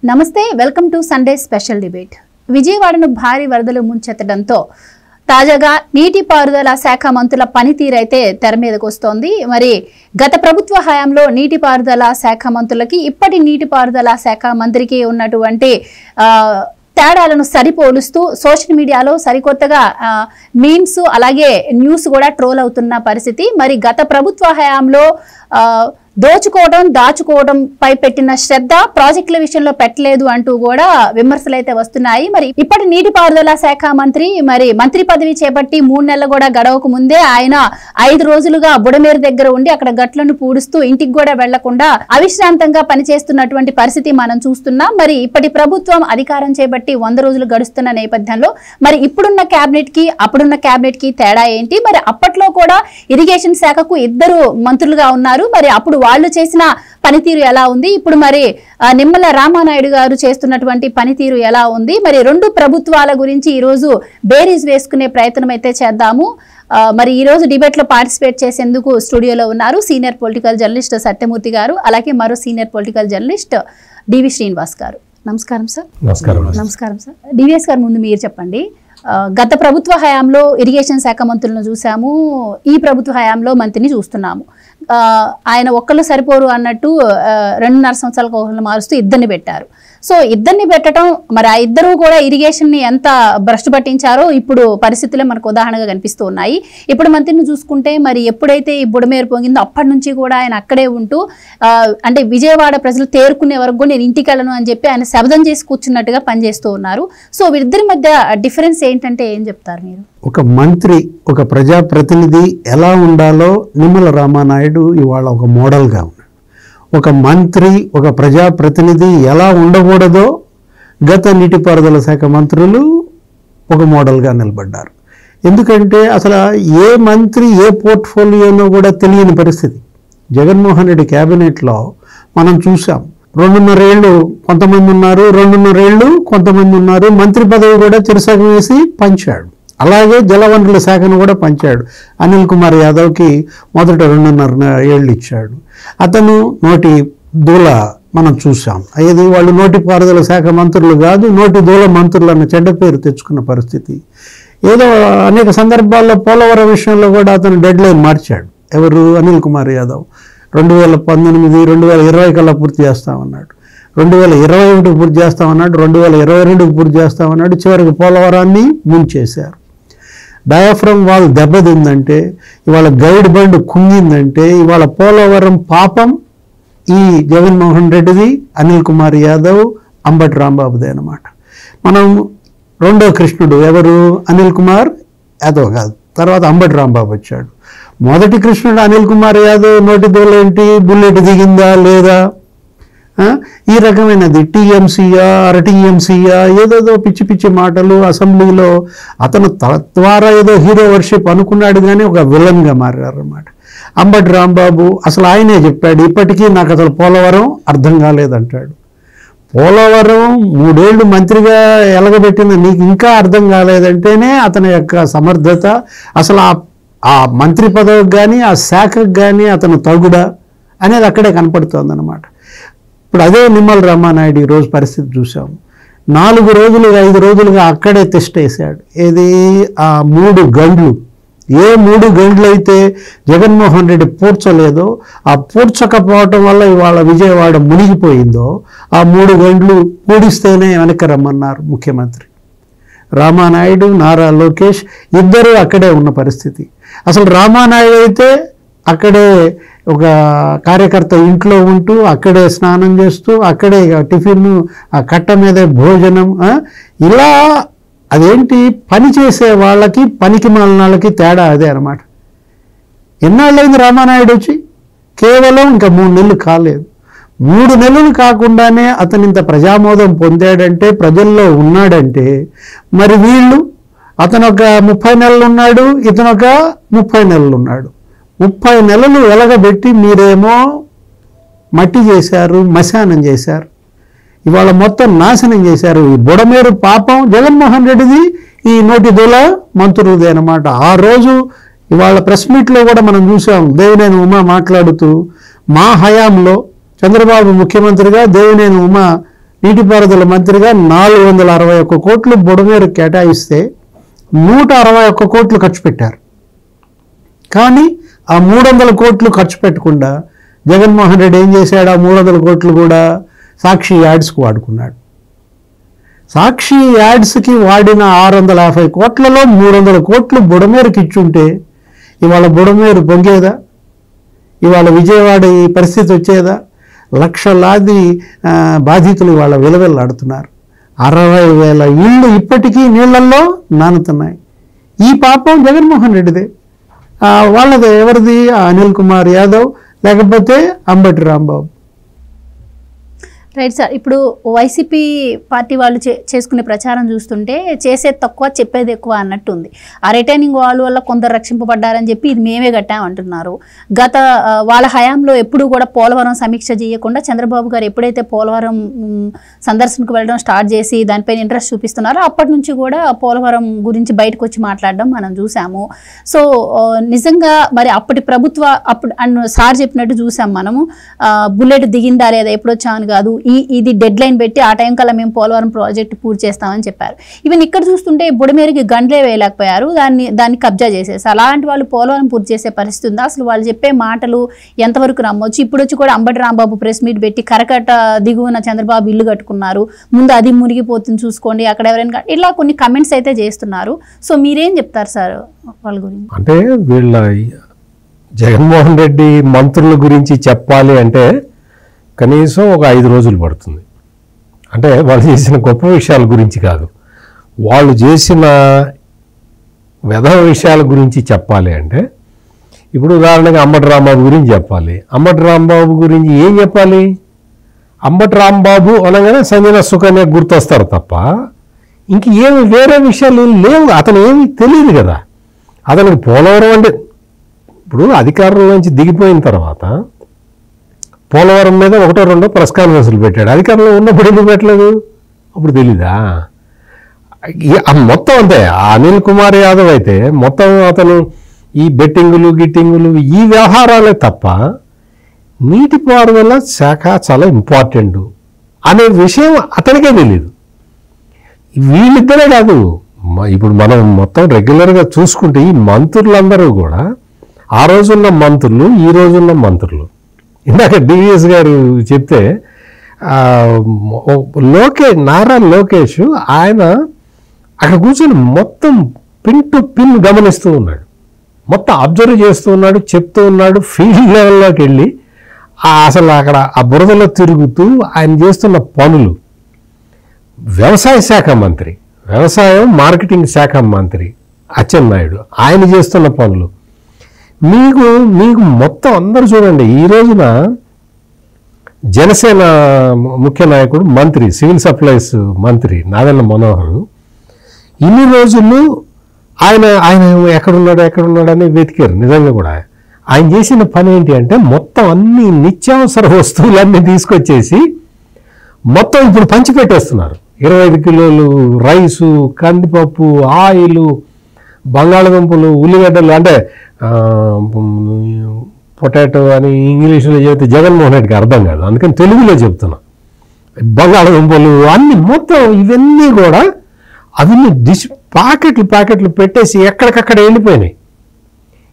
నమస్తే, welcome to Sunday special debate. విజయవాడను భారీ వరదలు ముంచెత్తడంతో తాజాగా నీటిపారుదల శాఖ మంత్రుల పనితీరైతే తెర మీదకు వస్తోంది. మరి గత ప్రభుత్వ హయాంలో నీటిపారుదల శాఖ మంత్రులకి ఇప్పటి నీటిపారుదల శాఖ మంత్రికి ఉన్నటువంటి తేడాలను సరిపోలుస్తూ సోషల్ మీడియాలో సరికొత్తగా మీమ్స్ అలాగే న్యూస్ కూడా ట్రోల్ అవుతున్న పరిస్థితి. మరి గత ప్రభుత్వ హయాంలో దోచుకోవడం దాచుకోవడం పై పెట్టిన శ్రద్ధ ప్రాజెక్టుల విషయంలో పెట్టలేదు అంటూ కూడా విమర్శలు అయితే వస్తున్నాయి. మరి ఇప్పటి నీటిపారుదల శాఖ మంత్రి మంత్రి పదవి చేపట్టి 3 నెలలు కూడా గడవక ముందే ఆయన 5 రోజులుగా బుడమేరు దగ్గర ఉండి అక్కడ గట్లను పూడుస్తూ ఇంటికి కూడా వెళ్లకుండా అవిశ్రాంతంగా పనిచేస్తున్నటువంటి పరిస్థితి మనం చూస్తున్నాం. మరి ఇప్పటి ప్రభుత్వం అధికారం చేపట్టి 100 రోజులు గడుస్తున్న నేపథ్యంలో మరి ఇప్పుడున్న కేబినెట్ కి అప్పుడున్న కేబినెట్ కి తేడా ఏంటి? మరి అప్పట్లో కూడా ఇరిగేషన్ శాఖకు 2 మంత్రులుగా ఉన్నారు. మరి అప్పుడు వాళ్ళు చేసిన పనితీరు ఎలా ఉంది, ఇప్పుడు మరి నిమ్మల రామానాయుడు గారు చేస్తున్నటువంటి పనితీరు ఎలా ఉంది? మరి 2 ప్రభుత్వాల గురించి ఈ రోజు బేరీజ్ వేసుకునే ప్రయత్నం అయితే చేద్దాము. మరి ఈ రోజు డిబేట్ లో పార్టిసిపేట్ చేసేందుకు స్టూడియోలో ఉన్నారు సీనియర్ పొలిటికల్ జర్నలిస్ట్ సత్యమూర్తి గారు, అలాగే మరో సీనియర్ పొలిటికల్ జర్నలిస్ట్ డివి శ్రీనివాస్ గారు. నమస్కారం సార్. నమస్కారం సార్. డివిఎస్ గారు, ముందు మీరు చెప్పండి. గత ప్రభుత్వ హయాంలో ఇరిగేషన్ శాఖ మంత్రులను చూసాము, ఈ ప్రభుత్వ హయాంలో మంత్రిని చూస్తున్నాము. ఆయన ఒక్కళ్ళు సరిపోరు అన్నట్టు 2.5 సంవత్సరాలకు ఒకళ్ళు మారుస్తూ 2 పెట్టారు. సో 2 పెట్టడం, మరి ఆ 2 కూడా ఇరిగేషన్ ని ఎంత భ్రష్టు పట్టించారో ఇప్పుడు పరిస్థితులే మనకు ఉదాహరణగా కనిపిస్తూ ఉన్నాయి. ఇప్పుడు మంత్రిని చూసుకుంటే మరి ఎప్పుడైతే ఈ బుడమేరు పొంగిందో అప్పటి నుంచి కూడా ఆయన అక్కడే ఉంటూ అంటే విజయవాడ ప్రజలు తేరుకునే వరకు కూడా నేను ఇంటికి వెళ్ళను అని చెప్పి ఆయన శబ్దం చేసి కూర్చున్నట్టుగా పనిచేస్తూ ఉన్నారు. సో వీరిద్దరి మధ్య డిఫరెన్స్ ఏంటంటే ఏం చెప్తారు మీరు? ఒక మంత్రి, ఒక ప్రజాప్రతినిధి ఎలా ఉండాలో నిమ్మల రామానాయుడు ఇవాళ ఒక మోడల్గా ఉన్నాడు. ఒక మంత్రి, ఒక ప్రజాప్రతినిధి ఎలా ఉండకూడదో గత నీటిపారుదల శాఖ మంత్రులు ఒక మోడల్గా నిలబడ్డారు. ఎందుకంటే అసలు ఏ మంత్రి ఏ పోర్ట్ఫోలియోనో కూడా తెలియని పరిస్థితి. జగన్మోహన్ రెడ్డి క్యాబినెట్లో మనం చూసాం. 2.5 ఏళ్ళు కొంతమంది ఉన్నారు, 2.5 ఏళ్ళు కొంతమంది ఉన్నారు. మంత్రి పదవి కూడా చిరుసగం వేసి పంచాడు. అలాగే జలవనరుల శాఖను కూడా పంచాడు. అనిల్ కుమార్ యాదవ్కి మొదట 2.5 ఏళ్ళు ఇచ్చాడు. అతను నోటి దూల మనం చూసాం. అయ్యేది వాళ్ళు నోటిపారుదల శాఖ మంత్రులు కాదు, నోటి దూల మంత్రులు అన్న చెడ్డ పేరు తెచ్చుకున్న పరిస్థితి. ఏదో అనేక సందర్భాల్లో పోలవరం విషయంలో కూడా అతను డెడ్ లైన్ మార్చాడు. ఎవరు? అనిల్ కుమార్ యాదవ్. 2019, 2020 కల్లా పూర్తి చేస్తామన్నాడు, 2021 పూర్తి చేస్తామన్నాడు, 2022 పూర్తి చేస్తామన్నాడు. చివరికి పోలవరాన్ని ముంచేశారు. డయాఫ్రమ్ వాల్ దెబ్బతిందంటే, ఇవాళ గైడ్ బండ్ కుంగిందంటే ఇవాళ పోలవరం పాపం ఈ జగన్మోహన్ రెడ్డిది, అనిల్ కుమార్ యాదవ్, అంబటి రాంబాబుదే అన్నమాట. మనం రెండో కృష్ణుడు ఎవరు? అనిల్ కుమార్ యాదవ్ కాదు, తర్వాత అంబటి రాంబాబు వచ్చాడు. మొదటి కృష్ణుడు అనిల్ కుమార్ యాదవ్ నోటి దోలేంటి? బుల్లెట్ దిగిందా లేదా? ఈ రకమైనది టీఎంసీయా టీఎంసీయా ఏదేదో పిచ్చి పిచ్చి మాటలు అసెంబ్లీలో. అతను ద్వారా ఏదో హీరో వర్షిప్ అనుకున్నాడు కానీ ఒక విలన్గా మారారు అన్నమాట. అంబటి రాంబాబు అసలు ఆయనే చెప్పాడు, ఇప్పటికీ నాకు అసలు పోలవరం అర్థం కాలేదంటాడు. పోలవరం 3 ఏళ్ళు మంత్రిగా ఎలగబెట్టిన నీకు ఇంకా అర్థం కాలేదంటేనే అతని యొక్క సమర్థత. అసలు ఆ మంత్రి పదవికి కానీ ఆ శాఖకు కానీ అతను తగుడా అనేది అక్కడే కనపడుతోంది అన్నమాట. ఇప్పుడు అదే నిమ్మల రామానాయుడు ఈరోజు పరిస్థితి చూసాము. 4 రోజులు 5 రోజులుగా అక్కడే తెస్టేశాడు. ఏది? ఆ 3 గంటలు. ఏ 3 గంటలు అయితే జగన్మోహన్ రెడ్డి పూడ్చలేదో, ఆ పూడ్చకపోవటం వల్ల ఇవాళ విజయవాడ మునిగిపోయిందో, ఆ 3 గంటలు పూడిస్తేనే వెనక్కి రమ్మన్నారు ముఖ్యమంత్రి. రామానాయుడు, నారా లోకేష్ ఇద్దరూ అక్కడే ఉన్న పరిస్థితి. అసలు రామానాయుడు అయితే అక్కడే ఒక కార్యకర్త ఇంట్లో ఉంటూ అక్కడే స్నానం చేస్తూ అక్కడే టిఫిన్, ఆ కట్ట మీదే భోజనం. ఇలా అదేంటి? పని చేసే వాళ్ళకి పనికి మాలినాళ్ళకి తేడా అదే అనమాట. ఎన్నాళ్ళైంది రామానాయుడు వచ్చి? కేవలం ఇంకా 3 నెలలు కాలేదు. 3 నెలలు కాకుండానే అతను ఇంత ప్రజామోదం పొందాడంటే, ప్రజల్లో ఉన్నాడంటే, మరి వీళ్ళు అతను ఒక 30 నెలలు ఉన్నాడు, ఇతను ఒక 30 నెలలు ఉన్నాడు. 30 నెలలు ఎలగబెట్టి మీరేమో మట్టి చేశారు, మశానం చేశారు, ఇవాళ మొత్తం నాశనం చేశారు. ఈ బుడమేరు పాపం జగన్మోహన్ రెడ్డిది, ఈ నోటి దూల మంత్రులది అనమాట. ఆ రోజు ఇవాళ ప్రెస్ మీట్లో కూడా మనం చూసాం. దేవినేని ఉమా మాట్లాడుతూ మా హయాంలో చంద్రబాబు ముఖ్యమంత్రిగా దేవినేని ఉమా నీటిపారుదల మంత్రిగా 461 కోట్లు బుడమేరు కేటాయిస్తే 161 కోట్లు ఖర్చు పెట్టారు. కానీ ఆ 300 కోట్లు ఖర్చు పెట్టకుండా జగన్మోహన్ రెడ్డి ఏం చేశాడు? ఆ 300 కోట్లు కూడా సాక్షి యాడ్స్కి వాడుకున్నాడు. సాక్షి యాడ్స్కి వాడిన 650 కోట్లలో 300 కోట్లు బుడమేరుకి ఇచ్చుంటే ఇవాళ బుడమేరు పొంగేదా? ఇవాళ విజయవాడ ఈ పరిస్థితి వచ్చేదా? లక్షలాది బాధితులు ఇవాళ విలవిల్లాడుతున్నారు. 60,000 ఇళ్ళు ఇప్పటికీ నీళ్లలో నానుతున్నాయి. ఈ పాపం జగన్మోహన్ రెడ్డిదే. వాళ్ళది ఎవరిది? అనిల్ కుమార్ యాదవ్ లేకపోతే అంబటి రాంబాబు. Right sir. ఇప్పుడు వైసీపీ పార్టీ వాళ్ళు చేసుకునే ప్రచారం చూస్తుంటే చేసేది తక్కువ చెప్పేది ఎక్కువ అన్నట్టు ఉంది. ఆ రిటైనింగ్ వాల్ వల్ల కొందరు రక్షింపబడ్డారని చెప్పి ఇది మేమే కట్టామంటున్నారు. గత వాళ్ళ హయాంలో ఎప్పుడు కూడా పోలవరం సమీక్ష చేయకుండా చంద్రబాబు గారు ఎప్పుడైతే పోలవరం సందర్శనకు వెళ్ళడం స్టార్ట్ చేసి దానిపైన ఇంట్రెస్ట్ చూపిస్తున్నారో అప్పటి నుంచి కూడా పోలవరం గురించి బయటకు వచ్చి మాట్లాడడం మనం చూసాము. సో నిజంగా మరి అప్పటి ప్రభుత్వ అప్పుడు సార్ చెప్పినట్టు చూసాం మనము. బుల్లెట్ దిగిందా లేదా ఎప్పుడు వచ్చామని కాదు, ఇది డెడ్ లైన్ పెట్టి ఆ టైం కల్లా మేము పోలవరం ప్రాజెక్టు పూర్తి చేస్తామని చెప్పారు. ఈవెన్ ఇక్కడ చూస్తుంటే బుడమేరుకి గండ్లే వేయలేకపోయారు, దాన్ని కబ్జా చేసేసి. అలాంటి వాళ్ళు పోలవరం పూర్తి చేసే పరిస్థితి ఉందా? అసలు వాళ్ళు చెప్పే మాటలు ఎంతవరకు నమ్మొచ్చు? ఇప్పుడు వచ్చి కూడా అంబటి రాంబాబు ప్రెస్ మీట్ పెట్టి కరకట్ట దిగువన చంద్రబాబు ఇల్లు కట్టుకున్నారు, ముందు అది మునిగిపోతుంది చూసుకోండి, అక్కడ ఎవరైనా ఇలా కొన్ని కమెంట్స్ అయితే చేస్తున్నారు. సో మీరేం చెప్తారు సార్ వాళ్ళ గురించి? అంటే వీళ్ళ జగన్మోహన్ రెడ్డి మంత్రుల గురించి చెప్పాలి అంటే కనీసం ఒక 5 రోజులు పడుతుంది. అంటే వాళ్ళు చేసిన గొప్ప విషయాల గురించి కాదు, వాళ్ళు చేసిన వెధవ విషయాల గురించి చెప్పాలి అంటే ఇప్పుడు ఉదాహరణగా అంబటి రాంబాబు గురించి చెప్పాలి. అంబటి రాంబాబు గురించి ఏం చెప్పాలి? అంబటి రాంబాబు అనగానే సంజన సుకన్య గుర్తొస్తారు తప్ప ఇంక ఏమి వేరే విషయాలు లేవు. అతను ఏమి తెలియదు కదా. అతనికి పోలవరం అంటే ఇప్పుడు అధికారంలో నుంచి దిగిపోయిన తర్వాత పోలవరం మీద 1-2 ప్రెస్ కాన్ఫరెన్స్లు పెట్టాడు. అధికారంలో ఉన్నప్పుడు ఎందుకు పెట్టలేదు? అప్పుడు తెలీదా? మొత్తం అంతే. అనిల్ కుమార్ యాదవ్ అయితే మొత్తం అతను ఈ బెట్టింగులు గిట్టింగులు ఈ వ్యవహారాలే తప్ప నీటిపారుదల శాఖ చాలా ఇంపార్టెంట్ అనే విషయం అతనికే తెలియదు. వీళ్ళిద్దరే కాదు, ఇప్పుడు మనం మొత్తం రెగ్యులర్గా చూసుకుంటే ఈ మంత్రులందరూ కూడా ఆ రోజున్న మంత్రులు ఈ రోజున్న మంత్రులు. ఇందాక డివిఎస్ గారు చెప్తే నారా లోకేష్ ఆయన అక్కడ కూర్చొని మొత్తం పిన్ టు పిన్ గమనిస్తూ ఉన్నాడు, మొత్తం అబ్జర్వ్ చేస్తూ ఉన్నాడు, చెప్తూ ఉన్నాడు. ఫీల్డ్ లెవెల్లోకి వెళ్ళి అసలు అక్కడ ఆ బురదలో తిరుగుతూ ఆయన చేస్తున్న పనులు. వ్యవసాయ శాఖ మంత్రి, వ్యవసాయం మార్కెటింగ్ శాఖ మంత్రి అచ్చెన్నాయుడు ఆయన చేస్తున్న పనులు మీకు మొత్తం అందరూ చూడండి. ఈ రోజున జనసేన ముఖ్య నాయకుడు మంత్రి, సివిల్ సప్లైస్ మంత్రి నాదెళ్ల మనోహర్ ఇన్ని రోజులు ఆయన ఎక్కడున్నాడు అని వెతికారు. నిజంగా కూడా ఆయన చేసిన పని ఏంటి అంటే మొత్తం అన్ని నిత్యావసర వస్తువులన్నీ తీసుకొచ్చేసి మొత్తం ఇప్పుడు పంచిపెట్టేస్తున్నారు. 25 కిలోలు రైసు, కందిపప్పు, ఆయిలు, బంగాళదుంపలు, ఉల్లిగడ్డలు, అంటే పొటాటో అని ఇంగ్లీష్లో చెబితే జగన్మోహన్ రెడ్డికి అర్థం కాదు, అందుకని తెలుగులో చెప్తున్నా. బంగాళదుంపలు అన్ని మొత్తం ఇవన్నీ కూడా అవన్నీ ప్యాకెట్లు పెట్టేసి ఎక్కడికక్కడ వెళ్ళిపోయినాయి.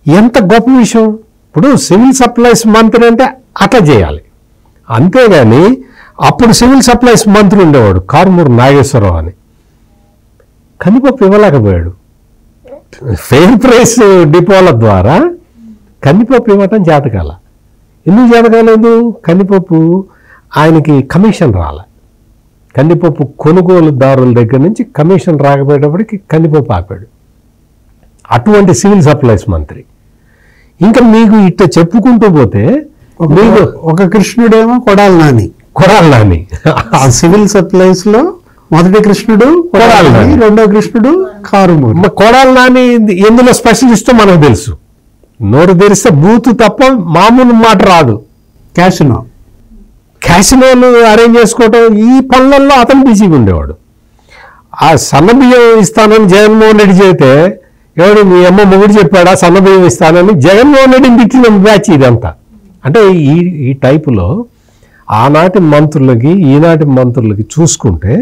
ఎంత గొప్ప విషయం! ఇప్పుడు సివిల్ సప్లైస్ మంత్రి అంటే అట్లా చేయాలి. అంతేగాని అప్పుడు సివిల్ సప్లైస్ మంత్రి ఉండేవాడు కారుమూరు నాగేశ్వరరావు అని, కందిపప్పు ఇవ్వలేకపోయాడు. ఫెయిర్ ప్రైస్ డిపోల ద్వారా కందిపప్పు ఇవ్వటం చేతకాల. ఎందుకు చేతకాలేదు? కందిపప్పు ఆయనకి కమిషన్ రాలే. కందిపప్పు కొనుగోలుదారుల దగ్గర నుంచి కమిషన్ రాకపోయేటప్పటికి కందిపప్పు ఆపాడు. అటువంటి సివిల్ సప్లైస్ మంత్రి. ఇంకా మీకు ఇట్లా చెప్పుకుంటూ పోతే మీకు ఒక కృష్ణుడేమో కొడాలి నాని ఆ సివిల్ సప్లైస్ లో మొదటి కృష్ణుడు కొడాలి నాని, రెండో కృష్ణుడు కారుమూరి. కొడాలి నాని ఎందులో స్పెషలిస్టో మనకు తెలుసు. నోరు తెరిస్తే బూతు తప్ప మామూలు మాట రాదు. క్యాసినోలు అరేంజ్ చేసుకోవటం ఈ పనులలో అతను బిజీగా ఉండేవాడు. ఆ సన్నబియ్యం ఇస్తానని జగన్మోహన్ రెడ్డి చెబితే ఎవడు మీ అమ్మ మొగుడు చెప్పాడా సన్నబియ్యం ఇస్తానని? జగన్మోహన్ రెడ్డిని తిట్టిన బ్యాచ్ ఇదంతా. అంటే ఈ టైపులో ఆనాటి మంత్రులకి ఈనాటి మంత్రులకి చూసుకుంటే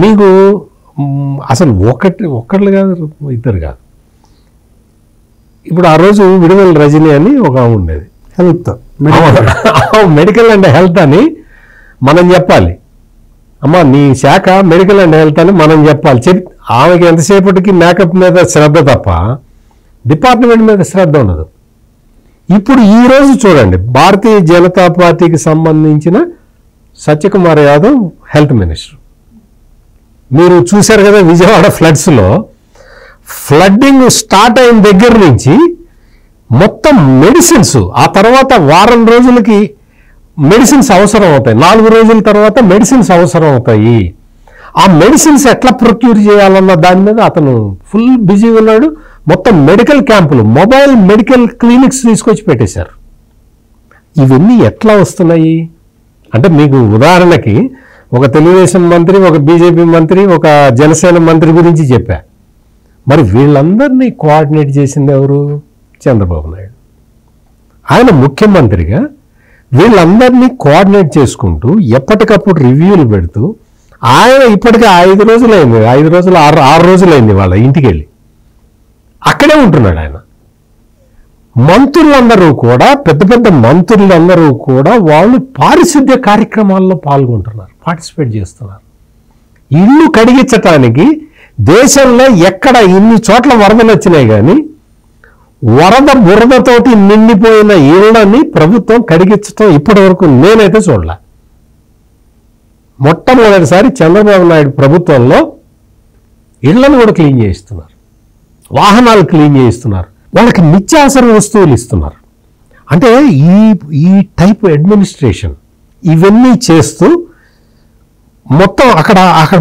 మీకు అసలు ఒక్కళ్ళు కాదు, ఇద్దరు కాదు. ఇప్పుడు ఆ రోజు విడుదల రజని అని ఒక ఆమె ఉండేది, హెల్త్ మెడికల్ అండ్ హెల్త్ అని మనం చెప్పాలి. అమ్మ నీ శాఖ మెడికల్ అండ్ హెల్త్ అని మనం చెప్పాలి. ఆమెకి ఎంతసేపటికి మేకప్ మీద శ్రద్ధ తప్ప డిపార్ట్మెంట్ మీద శ్రద్ధ ఉండదు. ఇప్పుడు ఈరోజు చూడండి, భారతీయ జనతా పార్టీకి సంబంధించిన సత్యకుమార్ యాదవ్ హెల్త్ మినిస్టర్. మీరు చూశారు కదా విజయవాడ ఫ్లడ్స్లో, ఫ్లడ్డింగ్ స్టార్ట్ అయిన దగ్గర నుంచి మొత్తం మెడిసిన్స్, ఆ తర్వాత వారం రోజులకి మెడిసిన్స్ అవసరం అవుతాయి, 4 రోజుల తర్వాత మెడిసిన్స్ అవసరం అవుతాయి. ఆ మెడిసిన్స్ ఎట్లా ప్రొక్యూర్ చేయాలన్న దాని మీద అతను ఫుల్ బిజీ ఉన్నాడు. మొత్తం మెడికల్ క్యాంపులు, మొబైల్ మెడికల్ క్లినిక్స్ తీసుకొచ్చి పెట్టేశారు. ఇవన్నీ ఎట్లా వస్తున్నాయి అంటే, మీకు ఉదాహరణకి ఒక తెలుగుదేశం మంత్రి, ఒక బీజేపీ మంత్రి, ఒక జనసేన మంత్రి గురించి చెప్పా. మరి వీళ్ళందరినీ కోఆర్డినేట్ చేసింది ఎవరు? చంద్రబాబు నాయుడు. ఆయన ముఖ్యమంత్రిగా వీళ్ళందరినీ కోఆర్డినేట్ చేసుకుంటూ ఎప్పటికప్పుడు రివ్యూలు పెడుతూ, ఆయన ఇప్పటికే 5 రోజులైంది, 6 రోజులైంది వాళ్ళ ఇంటికి వెళ్ళి అక్కడే ఉంటున్నాడు ఆయన. మంత్రులందరూ కూడా, పెద్ద పెద్ద మంత్రులందరూ కూడా వాళ్ళు పారిశుద్ధ్య కార్యక్రమాల్లో పాల్గొంటున్నారు, పార్టిసిపేట్ చేస్తున్నారు. ఇల్లు కడిగించటానికి దేశంలో ఎక్కడ ఇన్ని చోట్ల వరదలు వచ్చినాయి, కానీ బురదతోటి నిండిపోయిన ఇళ్ళని ప్రభుత్వం కడిగించడం ఇప్పటి వరకు నేనైతే చూడలే. మొట్టమొదటిసారి చంద్రబాబు నాయుడు ప్రభుత్వంలో ఇళ్లను కూడా క్లీన్ చేయిస్తున్నారు, వాహనాలు క్లీన్ చేయిస్తున్నారు, వాళ్ళకి నిత్యావసర వస్తువులు ఇస్తున్నారు. అంటే ఈ టైప్ అడ్మినిస్ట్రేషన్ ఇవన్నీ చేస్తూ మొత్తం అక్కడ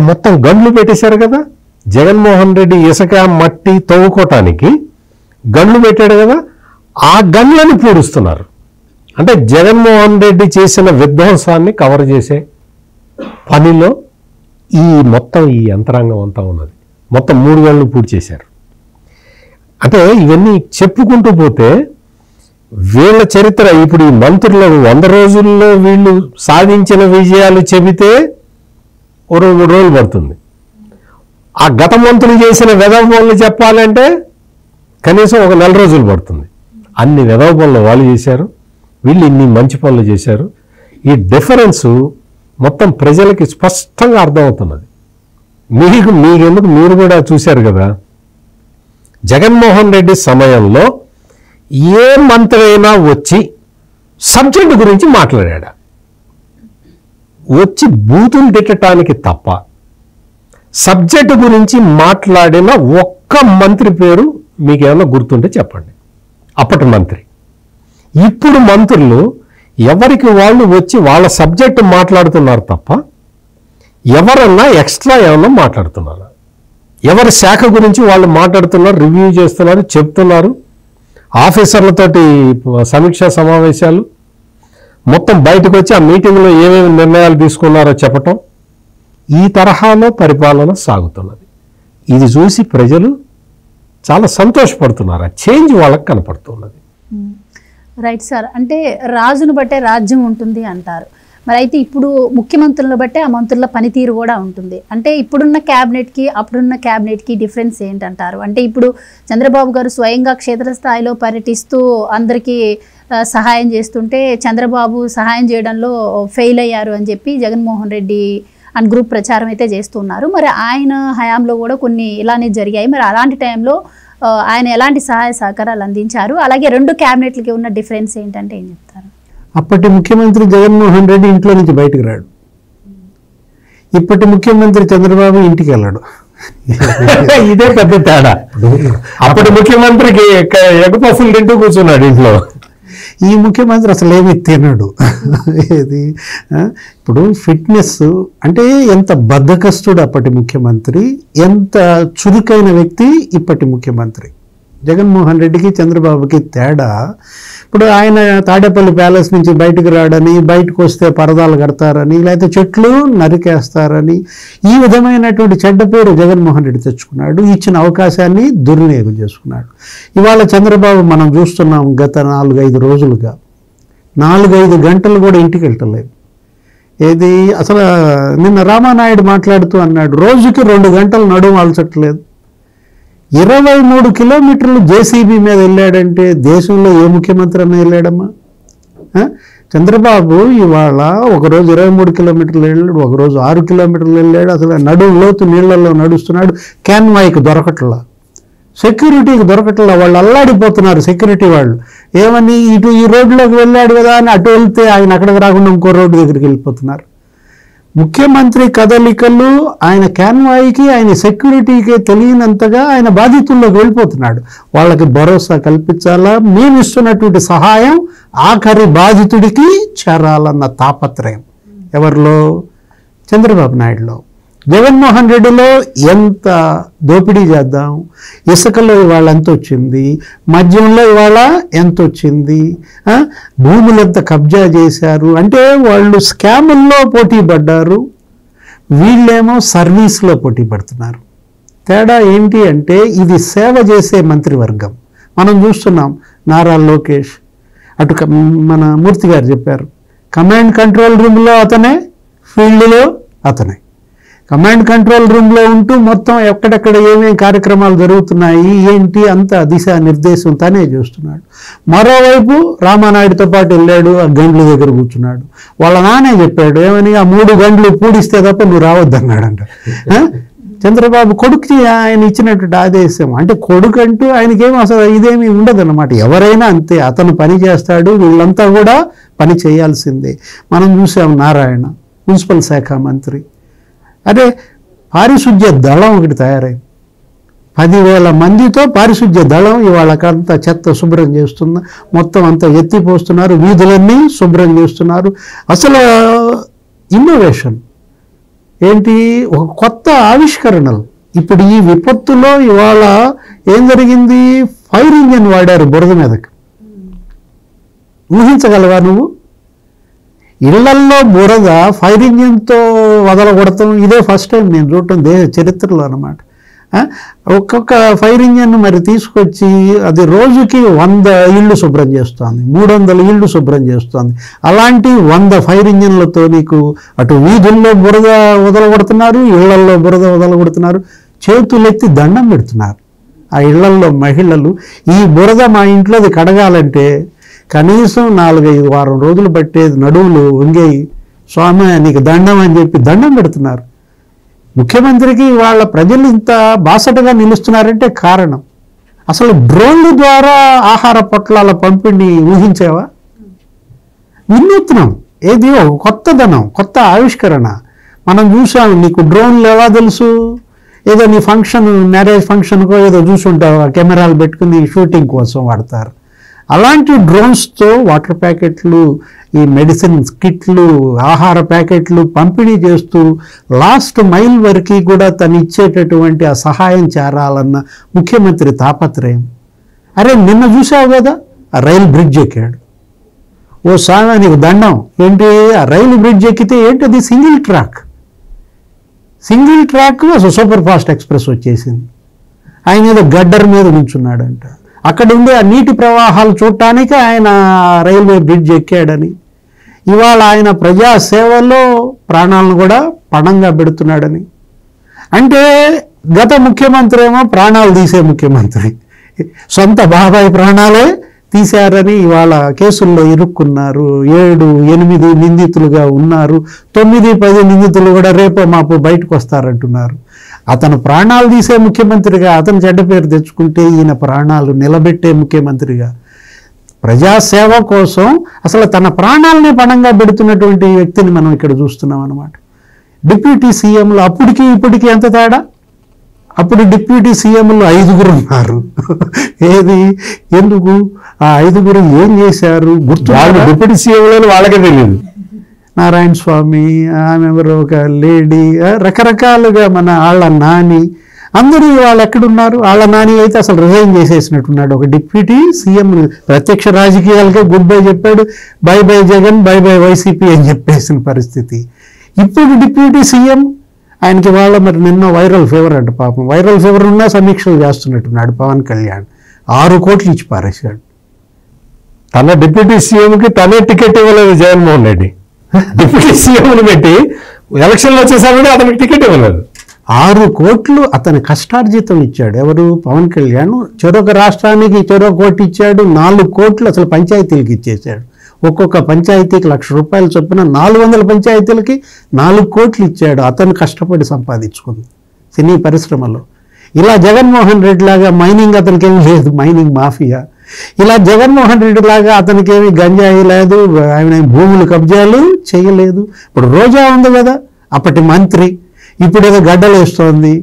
మొత్తం గన్లు పెట్టేశారు కదా. జగన్మోహన్ రెడ్డి ఇసుక మట్టి తవ్వుకోవటానికి గన్లు పెట్టాడు కదా, ఆ గన్లని పూడుస్తున్నారు. అంటే జగన్మోహన్ రెడ్డి చేసిన విధ్వంసాన్ని కవర్ చేసే పనిలో ఈ యంత్రాంగం అంతా ఉన్నది. మొత్తం 3 గన్లు పూర్తి చేశారు. అంటే ఇవన్నీ చెప్పుకుంటూ పోతే వీళ్ళ చరిత్ర, ఇప్పుడు ఈ మంత్రులు 100 రోజుల్లో వీళ్ళు సాధించిన విజయాలు చెబితే 2-3 రోజులు పడుతుంది. ఆ గత మంత్రులు చేసిన వెధవ పనులు చెప్పాలంటే కనీసం 1 నెల రోజులు పడుతుంది. అన్ని వెధవ పనులు వాళ్ళు చేశారు, వీళ్ళు ఇన్ని మంచి పనులు చేశారు. ఈ డిఫరెన్సు మొత్తం ప్రజలకి స్పష్టంగా అర్థమవుతున్నది. మీకెందుకు, మీరు కూడా చూశారు కదా, జగన్మోహన్ రెడ్డి సమయంలో ఏ మంత్రి అయినా వచ్చి సబ్జెక్టు గురించి మాట్లాడా, వచ్చి బూతులు తిట్టడానికి తప్ప సబ్జెక్టు గురించి మాట్లాడిన ఒక్క మంత్రి పేరు మీకేమైనా గుర్తుంటే చెప్పండి, అప్పటి మంత్రి. ఇప్పుడు మంత్రులు ఎవరికి వాళ్ళు వచ్చి వాళ్ళ సబ్జెక్టు మాట్లాడుతున్నారు తప్ప ఎవరన్నా ఎక్స్ట్రా ఏమన్నా మాట్లాడుతున్నారు, ఎవరి శాఖ గురించి వాళ్ళు మాట్లాడుతున్నారు, రివ్యూ చేస్తున్నారు, చెప్తున్నారు. ఆఫీసర్లతోటి సమీక్షా సమావేశాలు, మొత్తం బయటకు వచ్చి ఆ మీటింగ్లో ఏమేమి నిర్ణయాలు తీసుకున్నారో చెప్పటం, ఈ తరహాలో పరిపాలన సాగుతున్నది. ఇది చూసి ప్రజలు చాలా సంతోషపడుతున్నారు. ఆ చేంజ్ వాళ్ళకి కనపడుతున్నది. Right sir. అంటే రాజును బట్టే రాజ్యం ఉంటుంది అంటారు. మరి అయితే ఇప్పుడు ముఖ్యమంత్రులను బట్టే ఆ మంత్రుల పనితీరు కూడా ఉంటుంది. అంటే ఇప్పుడున్న క్యాబినెట్కి అప్పుడున్న క్యాబినెట్కి డిఫరెన్స్ ఏంటంటారు? అంటే ఇప్పుడు చంద్రబాబు గారు స్వయంగా క్షేత్రస్థాయిలో పర్యటిస్తూ అందరికీ సహాయం చేస్తుంటే చంద్రబాబు సహాయం చేయడంలో ఫెయిల్ అయ్యారు అని చెప్పి జగన్మోహన్ రెడ్డి అండ్ గ్రూప్ ప్రచారం అయితే చేస్తున్నారు. మరి ఆయన హయాంలో కూడా కొన్ని ఇలానే జరిగాయి. మరి అలాంటి టైంలో ఆయన ఎలాంటి సహాయ సహకారాలు అందించారు? అలాగే 2 క్యాబినెట్లకి ఉన్న డిఫరెన్స్ ఏంటంటే ఏం చెప్తారు? అప్పటి ముఖ్యమంత్రి జగన్మోహన్ రెడ్డి ఇంట్లో నుంచి బయటకు రాడు, ఇప్పటి ముఖ్యమంత్రి చంద్రబాబు ఇంటికి వెళ్ళాడు. ఇదే పెద్ద తేడా. అప్పటి ముఖ్యమంత్రికి ఎగపసులు తింటూ కూర్చున్నాడు ఇంట్లో, ఈ ముఖ్యమంత్రి అసలు ఏమి తినడు. ఏది ఇప్పుడు ఫిట్నెస్ అంటే ఎంత బద్ధకస్తుడు అప్పటి ముఖ్యమంత్రి, ఎంత చురుకైన వ్యక్తి ఇప్పటి ముఖ్యమంత్రి. జగన్మోహన్ రెడ్డికి చంద్రబాబుకి తేడా, ఇప్పుడు ఆయన తాడేపల్లి ప్యాలెస్ నుంచి బయటకు రాడని, బయటకు వస్తే పరదాలు కడతారని, లేకపోతే చెట్లు నరికేస్తారని, ఈ విధమైనటువంటి చెడ్డ పేరు జగన్మోహన్ రెడ్డి తెచ్చుకున్నాడు. ఇచ్చిన అవకాశాన్ని దుర్వినియోగం చేసుకున్నాడు. ఇవాళ చంద్రబాబు మనం చూస్తున్నాం, గత 4-5 రోజులుగా 4-5 గంటలు కూడా ఇంటికి వెళ్ళలేదు. ఏది అసలు నిన్న రామానాయుడు మాట్లాడుతూ అన్నాడు, రోజుకి 2 గంటలు నడుము అలచట్లేదు. 23 కిలోమీటర్లు జేసీబీ మీద వెళ్ళాడంటే దేశంలో ఏ ముఖ్యమంత్రి అన్న వెళ్ళాడమ్మా? చంద్రబాబు ఇవాళ ఒకరోజు 23 కిలోమీటర్లు వెళ్ళాడు, ఒకరోజు 6 కిలోమీటర్లు వెళ్ళాడు. అసలు నడుము లోతు నీళ్లలో నడుస్తున్నాడు. క్యాన్వాయ్కి దొరకట్లా, సెక్యూరిటీకి దొరకట్లా. వాళ్ళు అల్లాడిపోతున్నారు సెక్యూరిటీ వాళ్ళు. ఏమని ఇటు ఈ రోడ్లోకి వెళ్ళాడు కదా అని అటు వెళ్తే ఆయన అక్కడికి రాకుండా ఇంకో రోడ్డు దగ్గరికి వెళ్ళిపోతున్నారు. ముఖ్యమంత్రి కదలికలు ఆయన క్యాన్వాయ్కి ఆయన సెక్యూరిటీకి తెలియనంతగా ఆయన బాధితుల్లోకి వెళ్ళిపోతున్నాడు. వాళ్ళకి భరోసా కల్పించాలా, మేము ఇస్తున్నటువంటి సహాయం ఆఖరి బాధితుడికి చేరాలన్న తాపత్రయం ఎవరిలో? చంద్రబాబు నాయుడులో. జగన్మోహన్ రెడ్డిలో ఎంత దోపిడీ చేద్దాం, ఇసుకలో ఇవాళ ఎంత వచ్చింది, మద్యంలో ఇవాళ ఎంత వచ్చింది, భూములు ఎంత కబ్జా చేశారు. అంటే వాళ్ళు స్కాముల్లో పోటీ పడ్డారు, వీళ్ళేమో సర్వీస్లో పోటీ పడుతున్నారు. తేడా ఏంటి అంటే ఇది సేవ చేసే మంత్రివర్గం. మనం చూస్తున్నాం నారా లోకేష్, అటు మన మూర్తి గారు చెప్పారు, కమాండ్ కంట్రోల్ రూమ్లో అతనే, ఫీల్డ్లో అతనే. కమాండ్ కంట్రోల్ రూమ్లో ఉంటూ మొత్తం ఎక్కడెక్కడ ఏమేమి కార్యక్రమాలు జరుగుతున్నాయి ఏంటి అంత దిశా నిర్దేశం తనే చేస్తున్నాడు. మరోవైపు రామానాయుడుతో పాటు వెళ్ళాడు, ఆ గండ్ల దగ్గర కూర్చున్నాడు. వాళ్ళ నానే చెప్పాడు ఏమని, ఆ 3 గంటలు పూడిస్తే తప్ప నువ్వు రావద్దన్నాడంట. చంద్రబాబు కొడుకుకి ఆయన ఇచ్చినటువంటి ఆదేశం. అంటే కొడుకు అంటూ ఆయనకేమో అసలు ఇదేమీ ఉండదన్నమాట. ఎవరైనా అంతే, అతను పని చేస్తాడు, వీళ్ళంతా కూడా పని చేయాల్సిందే. మనం చూసాం నారాయణ మున్సిపల్ శాఖ మంత్రి, అదే పారిశుద్ధ్య దళం ఒకటి తయారైంది. 10,000 మందితో పారిశుద్ధ్య దళం ఇవాళకంతా చెత్త శుభ్రం చేస్తున్నా, మొత్తం అంతా ఎత్తిపోస్తున్నారు, వీధులన్నీ శుభ్రం చేస్తున్నారు. అసలు ఇన్నోవేషన్ ఏంటి, ఒక కొత్త ఆవిష్కరణలు. ఇప్పుడు ఈ విపత్తులో ఇవాళ ఏం జరిగింది, ఫైర్ ఇంజిన్ వాడారు బురద మీదకి. ఊహించగలవా నువ్వు? ఇళ్లల్లో బురద ఫైర్ ఇంజిన్తో వదలగొడతాం ఇదే ఫస్ట్ టైం నేను చూడటం దేశ చరిత్రలో అనమాట. ఒక్కొక్క ఫైర్ ఇంజిన్ మరి తీసుకొచ్చి అది రోజుకి 100 ఇళ్ళు శుభ్రం చేస్తుంది, 300 ఇళ్ళు శుభ్రం చేస్తుంది. అలాంటి 100 ఫైర్ ఇంజిన్లతో నీకు అటు వీధుల్లో బురద వదలగొడుతున్నారు, ఇళ్లల్లో బురద వదలగొడుతున్నారు, చేతులెత్తి దండం పెడుతున్నారు ఆ ఇళ్లల్లో మహిళలు. ఈ బురద మా ఇంట్లోది కడగాలంటే కనీసం 4-5 వారం రోజులు పట్టేది, నడువులు వంగేయి, స్వామి నీకు దండం అని చెప్పి దండం పెడుతున్నారు. ముఖ్యమంత్రికి వాళ్ళ ప్రజలు ఇంత బాసటగా నిలుస్తున్నారంటే కారణం అసలు డ్రోన్ల ద్వారా ఆహార పొట్లాల పంపిణీ ఊహించేవా? వినూత్నం, ఏది ఒక కొత్తదనం, కొత్త ఆవిష్కరణ. మనం చూసాం, నీకు డ్రోన్లు ఎలా తెలుసు? ఏదో నీ ఫంక్షన్, మ్యారేజ్ ఫంక్షన్కో ఏదో చూసుంటావు, కెమెరాలు పెట్టుకుని షూటింగ్ కోసం వాడతారు. అలాంటి డ్రోన్స్తో వాటర్ ప్యాకెట్లు, ఈ మెడిసిన్ కిట్లు, ఆహార ప్యాకెట్లు పంపిణీ చేస్తూ లాస్ట్ మైల్ వరకు కూడా తను ఇచ్చేటటువంటి ఆ సహాయం చేరాలన్న ముఖ్యమంత్రి తాపత్రయం. అరే నిన్న చూసావు కదా, ఆ రైలు బ్రిడ్జ్ ఎక్కాడు. ఓ స్వామి నీకు దండం. ఏంటి ఆ రైలు బ్రిడ్జ్ ఎక్కితే ఏంటది? సింగిల్ ట్రాక్ అసలు సూపర్ ఫాస్ట్ ఎక్స్ప్రెస్ వచ్చేసింది. ఆయన ఏదో గడ్డర్ మీద నుంచున్నాడంట. అక్కడ ఉండే ఆ నీటి ప్రవాహాలు చూడటానికి ఆయన రైల్వే బ్రిడ్జ్ ఎక్కాడని, ఇవాళ ఆయన ప్రజాసేవలో ప్రాణాలను కూడా పణంగా పెడుతున్నాడని. అంటే గత ముఖ్యమంత్రి ఏమో ప్రాణాలు తీసే ముఖ్యమంత్రి, సొంత బాబాయ్ ప్రాణాలే తీశారని ఇవాళ కేసుల్లో ఇరుక్కున్నారు. 7-8 నిందితులుగా ఉన్నారు. 9-10 నిందితులు కూడా రేపో మాపు బయటకు వస్తారంటున్నారు. అతను ప్రాణాలు తీసే ముఖ్యమంత్రిగా అతను చెడ్డ పేరు తెచ్చుకుంటే ఈయన ప్రాణాలు నిలబెట్టే ముఖ్యమంత్రిగా ప్రజాసేవ కోసం అసలు తన ప్రాణాలనే పణంగా పెడుతున్నటువంటి వ్యక్తిని మనం ఇక్కడ చూస్తున్నాం అన్నమాట. డిప్యూటీ సీఎంలు అప్పటికి ఇప్పటికీ ఎంత తేడా? అప్పుడు డిప్యూటీ సీఎంలు 5 ఉన్నారు. ఏది ఎందుకు ఆ 5 ఏం చేశారు గుర్తు? డిప్యూటీ సీఎంలు వాళ్ళకే తెలియదు. నారాయణ స్వామి, ఆమె ఎవరో ఒక లేడీ, రకరకాలుగా మన ఆళ్ళ నాని, అందరూ వాళ్ళు ఎక్కడున్నారు? ఆళ్ళ నాని అయితే అసలు రిజైన్ చేసేసినట్టున్నాడు. ఒక డిప్యూటీ సీఎం ప్రత్యక్ష రాజకీయాలకే గుడ్ బై చెప్పాడు. By by Jagan, by by YCP అని చెప్పేసిన పరిస్థితి. ఇప్పుడు డిప్యూటీ సీఎం ఆయనకి వాళ్ళ మరి నిన్న వైరల్ ఫీవర్ అంట. పాపం వైరల్ ఫీవర్ ఉన్నా సమీక్షలు చేస్తున్నట్టున్నాడు పవన్ కళ్యాణ్. 6 కోట్లు ఇచ్చి పారేశాడు. తన డిప్యూటీ సీఎంకి తనే టికెట్ ఇవ్వలేదు జగన్మోహన్ రెడ్డి. డిప్యూటీ సీఎంను పెట్టి ఎలక్షన్లో వచ్చేసరికి అతనికి టికెట్ ఇవ్వలేదు. 6 కోట్లు అతని కష్టార్జితం ఇచ్చాడు ఎవరు? పవన్ కళ్యాణ్. చెరొక రాష్ట్రానికి చెరొక కోటి ఇచ్చాడు. 4 కోట్లు అసలు పంచాయతీలకు ఇచ్చేశాడు. ఒక్కొక్క పంచాయతీకి ₹1,00,000 చొప్పున 400 పంచాయతీలకి 4 కోట్లు ఇచ్చాడు. అతను కష్టపడి సంపాదించుకుంది సినీ పరిశ్రమలో. ఇలా జగన్మోహన్ రెడ్డి లాగా మైనింగ్ అతనికి ఏమి లేదు, మైనింగ్ మాఫియా. ఇలా జగన్మోహన్ రెడ్డి లాగా అతనికి ఏమి గంజాయి లేదు, ఆయన భూములు కబ్జాలు చేయలేదు. ఇప్పుడు రోజా ఉంది కదా, అప్పటి మంత్రి, ఇప్పుడు ఏదో గడ్డలు వేస్తోంది.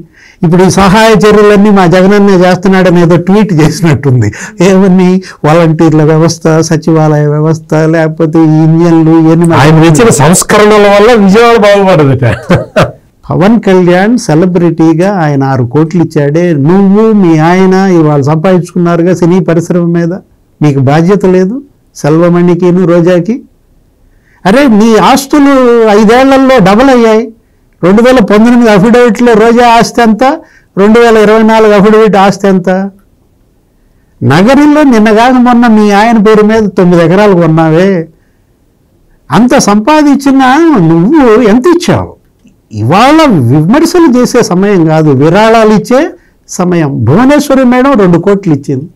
ఇప్పుడు ఈ సహాయ చర్యలన్నీ మా జగనన్నే చేస్తున్నాడని ఏదో ట్వీట్ చేసినట్టుంది. ఏమని? వాలంటీర్ల వ్యవస్థ, సచివాలయ వ్యవస్థ, లేకపోతే ఈ ఇంజన్లు ఇవన్నీ ఆయన ఇచ్చిన సంస్కరణల వల్ల విజయవాడ బాగుపడదు. పవన్ కళ్యాణ్ సెలబ్రిటీగా ఆయన 6 కోట్లు ఇచ్చాడే. నువ్వు మీ ఆయన ఇవాళ సంపాదించుకున్నారుగా సినీ పరిశ్రమ మీద. మీకు బాధ్యత లేదు సెల్వమణికిను రోజాకి? అరే నీ ఆస్తులు 5 ఏళ్లలో డబల్ అయ్యాయి. 2019 అఫిడవిట్లో రోజా ఆస్తి ఎంత, 2024 అఫిడవిట్ ఆస్తి ఎంత? నగరిలో నిన్నగాక మొన్న మీ ఆయన పేరు మీద 9 ఎకరాలు కొన్నావే. అంత సంపాదించిన నువ్వు ఎంత ఇచ్చావు? ఇవాళ విమర్శలు చేసే సమయం కాదు, విరాళాలు ఇచ్చే సమయం. భువనేశ్వరి మేడం 2 కోట్లు ఇచ్చింది,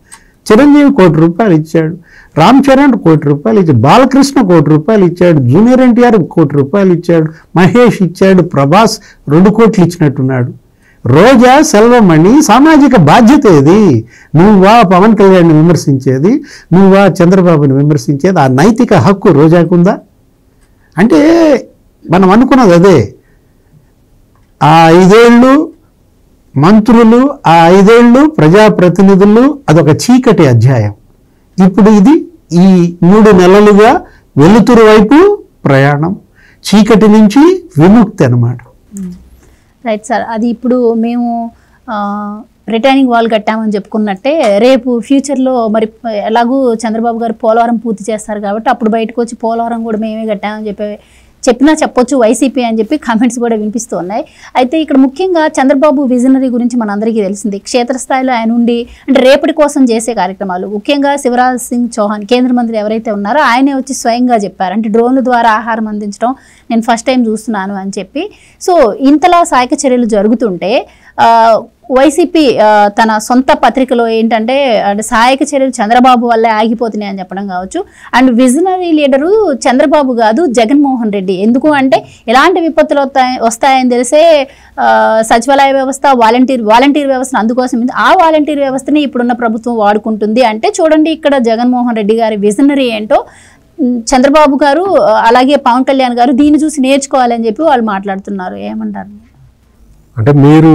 చిరంజీవి ₹1 కోటి ఇచ్చాడు, రామ్ చరణ్ ₹1 కోటి ఇచ్చాడు, బాలకృష్ణ ₹1 కోటి ఇచ్చాడు, జూనియర్ ఎన్టీఆర్ ₹1 కోటి ఇచ్చాడు, మహేష్ ఇచ్చాడు, ప్రభాస్ 2 కోట్లు ఇచ్చినట్టున్నాడు. రోజా, సెల్వమణి సామాజిక బాధ్యత ఏది? నువ్వా పవన్ కళ్యాణ్ని విమర్శించేది, నువ్వా చంద్రబాబుని విమర్శించేది? ఆ నైతిక హక్కు రోజాకుందా? అంటే మనం అనుకున్నది అదే. ఆ 5 ఏళ్ళు మంత్రులు, ఆ 5 ఏళ్ళు ప్రజాప్రతినిధులు, అదొక చీకటి అధ్యాయం. ఇప్పుడు ఇది ఈ 3 నెలలుగా వెలుతురు వైపు ప్రయాణం, చీకటి నుంచి విముక్తి అన్నమాట. రైట్ సార్, అది ఇప్పుడు మేము రిటైనింగ్ వాల్ కట్టామని చెప్పుకున్నట్టే రేపు ఫ్యూచర్లో మరి ఎలాగూ చంద్రబాబు గారు పోలవరం పూర్తి చేస్తారు కాబట్టి అప్పుడు బయటకు వచ్చి పోలవరం కూడా మేమే కట్టామని చెప్పినా చెప్పొచ్చు వైసీపీ అని చెప్పి కామెంట్స్ కూడా వినిపిస్తూ ఉన్నాయి. అయితే ఇక్కడ ముఖ్యంగా చంద్రబాబు విజనరీ గురించి మనందరికీ తెలిసింది. క్షేత్రస్థాయిలో ఆయన ఉండి అంటే రేపటి కోసం చేసే కార్యక్రమాలు, ముఖ్యంగా శివరాజ్ సింగ్ చౌహాన్ కేంద్ర మంత్రి ఎవరైతే ఉన్నారో ఆయనే వచ్చి స్వయంగా చెప్పారు, అంటే డ్రోన్ల ద్వారా ఆహారం అందించడం నేను ఫస్ట్ టైం చూస్తున్నాను అని చెప్పి. సో ఇంతలా సహాయక చర్యలు జరుగుతుంటే వైసీపీ తన సొంత పత్రికలో ఏంటంటే అంటే సహాయక చర్యలు చంద్రబాబు వల్లే ఆగిపోతున్నాయి అని చెప్పడం కావచ్చు. అండ్ విజనరీ లీడరు చంద్రబాబు కాదు జగన్మోహన్ రెడ్డి. ఎందుకు అంటే ఎలాంటి విపత్తులు వస్తాయని తెలిసే సచివాలయ వ్యవస్థ, వాలంటీర్ వ్యవస్థను అందుకోసం ఆ వాలంటీర్ వ్యవస్థని ఇప్పుడున్న ప్రభుత్వం వాడుకుంటుంది. అంటే చూడండి ఇక్కడ జగన్మోహన్ రెడ్డి గారి విజనరీ ఏంటో చంద్రబాబు గారు అలాగే పవన్ కళ్యాణ్ గారు దీన్ని చూసి నేర్చుకోవాలని చెప్పి వాళ్ళు మాట్లాడుతున్నారు. ఏమంటారు? అంటే మీరు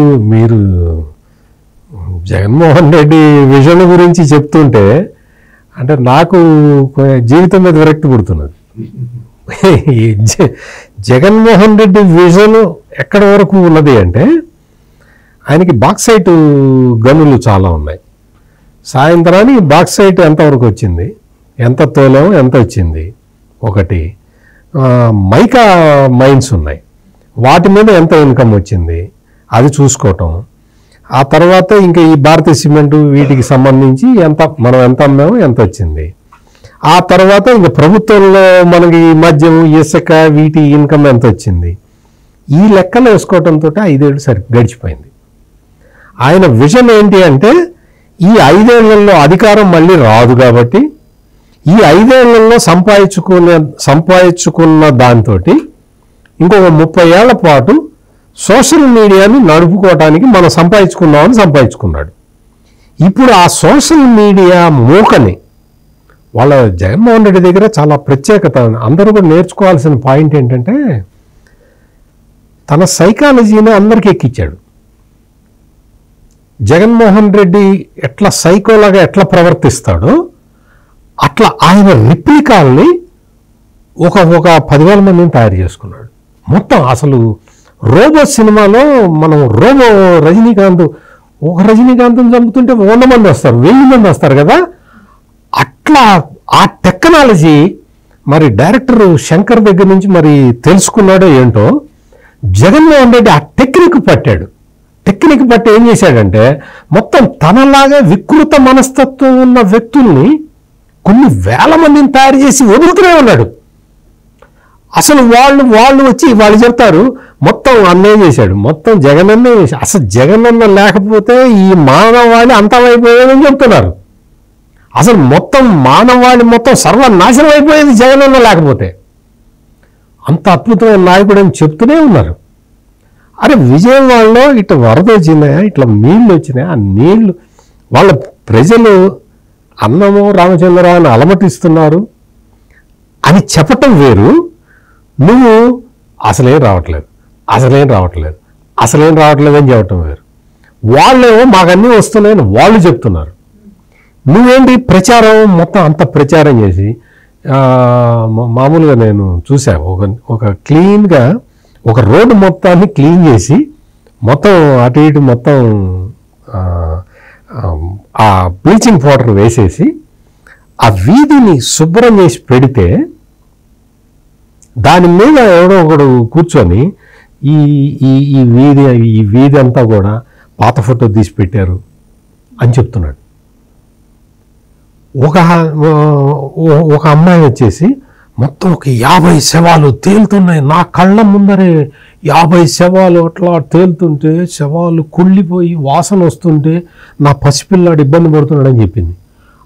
జగన్మోహన్ రెడ్డి విజన్ గురించి చెప్తుంటే అంటే నాకు జీవితం మీద విరక్తి పుడుతున్నది. జగన్మోహన్ రెడ్డి విజన్ ఎక్కడి వరకు ఉన్నది అంటే ఆయనకి బాక్సైట్ గనులు చాలా ఉన్నాయి. సాయంత్రానికి బాక్సైట్ ఎంతవరకు వచ్చింది, ఎంత తోలం, ఎంత వచ్చింది, ఒకటి మైకా మైన్స్ ఉన్నాయి, వాటి మీద ఎంత ఇన్కమ్ వచ్చింది అది చూసుకోవటం. ఆ తర్వాత ఇంకా ఈ భారతీయ సిమెంటు వీటికి సంబంధించి మనం ఎంత అమ్మామో ఎంత వచ్చింది. ఆ తర్వాత ఇంకా ప్రభుత్వంలో మనకి మద్యం, ఇసుక వీటి ఇన్కమ్ ఎంత వచ్చింది. ఈ లెక్కలు వేసుకోవడంతో 5 ఏళ్ళు గడిచిపోయింది. ఆయన విజన్ ఏంటి అంటే ఈ 5 ఏళ్లలో అధికారం మళ్ళీ రాదు కాబట్టి ఈ 5 ఏళ్లలో సంపాదించుకున్న దాంతో ఇంకొక 30 ఏళ్ల పాటు సోషల్ మీడియాని నడుపుకోవటానికి మనం సంపాదించుకున్నాడు. ఇప్పుడు ఆ సోషల్ మీడియా మూకని వాళ్ళ జగన్మోహన్ రెడ్డి దగ్గర చాలా ప్రత్యేకత. అందరూ కూడా నేర్చుకోవాల్సిన పాయింట్ ఏంటంటే తన సైకాలజీని అందరికీ ఎక్కించాడు. జగన్మోహన్ రెడ్డి ఎట్లా సైకోలాగా ఎట్లా ప్రవర్తిస్తాడో అట్లా ఆయన రిప్లికాల్ని ఒక 10,000 మందిని తయారు చేసుకున్నాడు. మొత్తం అసలు రోబో సినిమాలో మనం రజనీకాంత్ని చంపుతుంటే 100 మంది వస్తారు, 1000 మంది వస్తారు కదా, అట్లా ఆ టెక్నాలజీ మరి డైరెక్టర్ శంకర్ దగ్గర నుంచి మరి తెలుసుకున్నాడో ఏంటో. జగన్మోహన్ రెడ్డి ఆ టెక్నిక్ పట్టి ఏం చేశాడంటే మొత్తం తనలాగా వికృత మనస్తత్వం ఉన్న వ్యక్తుల్ని కొన్ని 1000 మందిని తయారు చేసి వదులుతూనే ఉన్నాడు. అసలు వాళ్ళు వచ్చి వాళ్ళు చెప్తారు మొత్తం అన్నయ్య చేశాడు, మొత్తం జగనన్నే చేశాడు. అసలు జగనన్న లేకపోతే ఈ మానవాళి అంతమైపోయేదని చెప్తున్నారు. అసలు మొత్తం మానవాళి మొత్తం సర్వనాశనం అయిపోయేది జగనన్న లేకపోతే. అంత అద్భుతమైన నాయకుడు అని చెప్తూనే ఉన్నారు. అరే విజయవాడలో ఇట్లా వరద వచ్చినాయా, ఇట్లా నీళ్ళు వచ్చినాయా, ఆ నీళ్లు వాళ్ళ ప్రజలు అన్నము రామచంద్రరావుని అలమటిస్తున్నారు అని చెప్పటం వేరు, నువ్వు అసలేం రావట్లేదు అని చెప్పటం వేరు. వాళ్ళేమో మాకన్నీ వస్తున్నాయని వాళ్ళు చెప్తున్నారు. నువ్వేంటి ప్రచారం మొత్తం అంత ప్రచారం చేసి మామూలుగా నేను చూసా ఒక క్లీన్గా ఒక రోడ్డు మొత్తాన్ని క్లీన్ చేసి మొత్తం అటు ఇటు మొత్తం ఆ బ్లీచింగ్ పౌడర్ వేసేసి ఆ వీధిని శుభ్రం చేసి పెడితే దాని మీద ఎవడో ఒకడు కూర్చొని ఈ వీధి అంతా కూడా పాత ఫోటో తీసి పెట్టారు అని చెప్తున్నాడు. ఒక అమ్మాయి వచ్చేసి మొత్తం ఒక 50 శవాలు తేలుతున్నాయి నా కళ్ళ ముందరే, 50 శవాలు అట్లా తేలుతుంటే శవాలు కుళ్ళిపోయి వాసన వస్తుంటే నా పసిపిల్లాడు ఇబ్బంది పడుతున్నాడని చెప్పింది.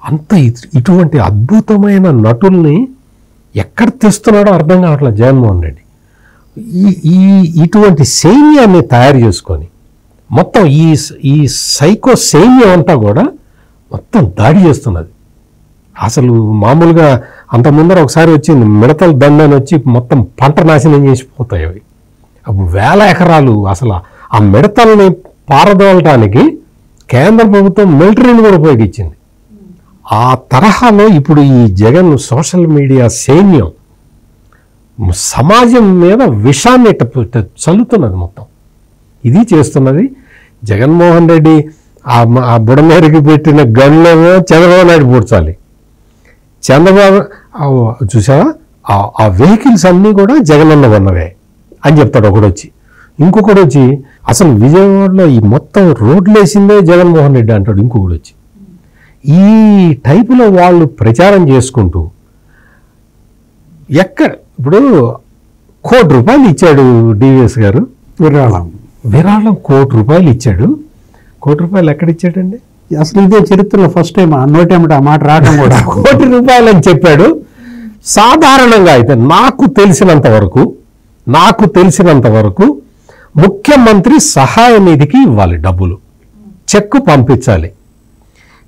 అంత ఇటువంటి అద్భుతమైన నటుల్ని ఎక్కడ తెస్తున్నాడో అర్థం కావట్లేదు జగన్మోహన్ రెడ్డి. ఇటువంటి సైన్యాన్ని తయారు చేసుకొని మొత్తం ఈ సైకో సైన్యం అంతా కూడా మొత్తం దాడి చేస్తున్నది. అసలు మామూలుగా అంత ముందర ఒకసారి వచ్చింది మిడతల దండని వచ్చి మొత్తం పంట నాశనం చేసిపోతాయి అవి. అప్పుడు 1000 ఎకరాలు అసలు ఆ మిడతల్ని పారదోలటానికి కేంద్ర ప్రభుత్వం మిలిటరీని కూడా ఉపయోగించింది. ఆ తరహాలో ఇప్పుడు ఈ జగన్ సోషల్ మీడియా సైన్యం సమాజం మీద విషాన్ని చల్లుతున్నది. మొత్తం ఇది చేస్తున్నది జగన్మోహన్ రెడ్డి. ఆ బుడమేరికి పెట్టిన గన్లేమో చంద్రబాబు నాయుడు పూడ్చాలి. చంద్రబాబు చూసావా ఆ వెహికల్స్ అన్నీ కూడా జగనన్న ఉన్నవే అని చెప్తాడు ఒకడు వచ్చి. ఇంకొకడు వచ్చి అసలు విజయవాడలో ఈ మొత్తం రోడ్లు వేసిందే జగన్మోహన్ రెడ్డి అంటాడు ఇంకొకడు వచ్చి. ఈ టైపులో వాళ్ళు ప్రచారం చేసుకుంటూ ఎక్కడ ఇప్పుడు ₹1 కోటి ఇచ్చాడు డివిఎస్ గారు విరాళం ₹1 కోటి ఇచ్చాడు. ₹1 కోటి ఎక్కడ ఇచ్చాడండి? అసలు ఇదే చరిత్రలో ఫస్ట్ టైం నోటేమిటి ఆ మాట రావడం కూడా. ₹1 కోటి అని చెప్పాడు. సాధారణంగా అయితే నాకు తెలిసినంత వరకు ముఖ్యమంత్రి సహాయ నిధికి ఇవ్వాలి డబ్బులు, చెక్కు పంపించాలి.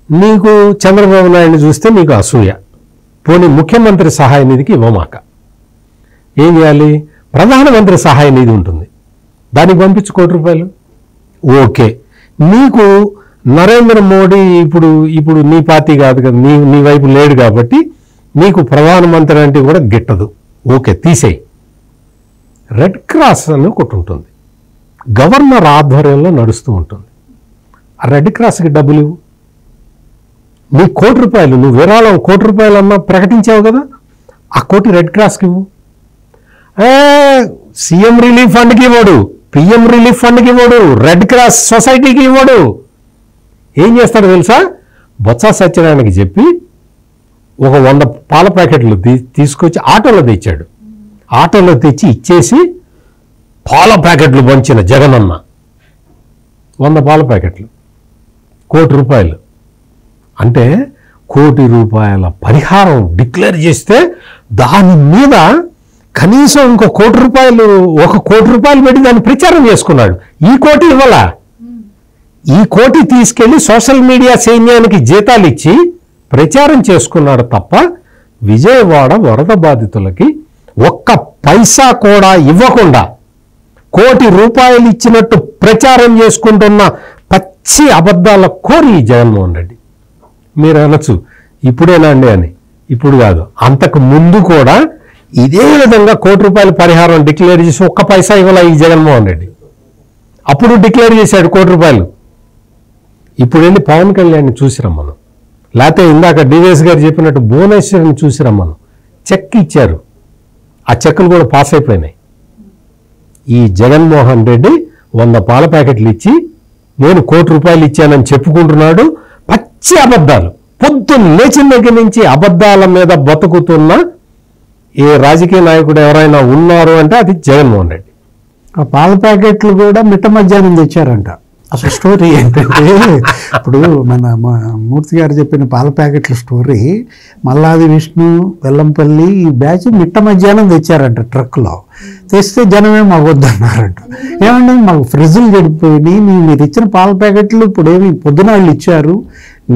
నీకు చంద్రబాబు నాయుడిని చూస్తే నీకు అసూయ, పోనీ ముఖ్యమంత్రి సహాయ నిధికి ఇవ్వమాక. ఏం చేయాలి? ప్రధానమంత్రి సహాయ నిధి ఉంటుంది, దానికి పంపించు ₹1 కోటి. ఓకే, నీకు నరేంద్ర మోడీ ఇప్పుడు నీ పార్టీ కాదు కదా, నీ వైపు లేడు కాబట్టి నీకు ప్రధానమంత్రి అంటే కూడా గిట్టదు. ఓకే, తీసేయి. రెడ్ క్రాస్ అని ఒకటి ఉంటుంది, గవర్నర్ ఆధ్వర్యంలో నడుస్తూ ఉంటుంది. ఆ రెడ్ క్రాస్కి డబ్బులు ఇవ్వు. నీ ₹1 కోటి నువ్వు విరాళం ₹1 కోటి అన్నా ప్రకటించావు కదా, ఆ కోటి రెడ్ క్రాస్కి ఇవ్వు. సీఎం రిలీఫ్ ఫండ్కి ఇవ్వడు, పిఎం రిలీఫ్ ఫండ్కి ఇవ్వడు, రెడ్ క్రాస్ సొసైటీకి ఇవ్వడు. ఏం చేస్తాడు తెలుసా? బొత్స సత్యనారాయణకి చెప్పి ఒక 100 పాల ప్యాకెట్లు తీసుకొచ్చి ఆటోలో తెచ్చాడు. ఆటోలో తెచ్చి ఇచ్చేసి పాల ప్యాకెట్లు పంచిన జగనన్న 100 పాల ప్యాకెట్లు ₹1 కోటి. అంటే ₹1 కోటి పరిహారం డిక్లేర్ చేస్తే దాని మీద కనీసం ఇంకో ₹1 కోటి పెట్టి దాన్ని ప్రచారం చేసుకున్నాడు. ఈ కోటి ఇవ్వాలా? ఈ కోటి తీసుకెళ్లి సోషల్ మీడియా సైన్యానికి జీతాలు ఇచ్చి ప్రచారం చేసుకున్నాడు తప్ప విజయవాడ వరద బాధితులకి ఒక్క పైసా కూడా ఇవ్వకుండా ₹1 కోటి ఇచ్చినట్టు ప్రచారం చేసుకుంటున్న పచ్చి అబద్ధాల కోరి జగన్మోహన్ రెడ్డి. మీరు అనొచ్చు ఇప్పుడేనా అండి అని. ఇప్పుడు కాదు, అంతకు ముందు కూడా ఇదే విధంగా ₹1 కోటి పరిహారం డిక్లేర్ చేసి ఒక్క పైసా ఇవ్వాల ఈ జగన్మోహన్ రెడ్డి. అప్పుడు డిక్లేర్ చేశాడు ₹1 కోటి. ఇప్పుడు వెళ్ళి పవన్ కళ్యాణ్ని చూసిరమ్మను, లేకపోతే ఇందాక డివిఎస్ గారు చెప్పినట్టు భువనేశ్వరిని చూసిరమ్మను. చెక్ ఇచ్చారు, ఆ చెక్కులు కూడా పాస్ అయిపోయినాయి. ఈ జగన్మోహన్ రెడ్డి 100 పాల ప్యాకెట్లు ఇచ్చి నేను ₹1 కోటి ఇచ్చానని చెప్పుకుంటున్నాడు. పచ్చి అబద్ధాలు. పొద్దున్న లేచిన దగ్గర నుంచి అబద్ధాల మీద బతుకుతున్న ఏ రాజకీయ నాయకుడు ఎవరైనా ఉన్నారు అంటే అది జగన్మోహన్ రెడ్డి. ఆ పాల ప్యాకెట్లు కూడా మిట్ట మధ్యాహ్నం తెచ్చారంట. అసలు స్టోరీ ఏంటంటే ఇప్పుడు మన మూర్తి గారు చెప్పిన పాల ప్యాకెట్ల స్టోరీ, మల్లాది విష్ణు, వెల్లంపల్లి ఈ బ్యాచ్ మిట్ట మధ్యాహ్నం తెచ్చారంట ట్రక్లో. తెస్తే జనమే మాకు వద్దన్నారంట. ఏమంటే మాకు ఫ్రిడ్జ్లు చెడిపోయినాయి, మీరు ఇచ్చిన పాల ప్యాకెట్లు ఇప్పుడు ఏమి పొద్దున వాళ్ళు ఇచ్చారు,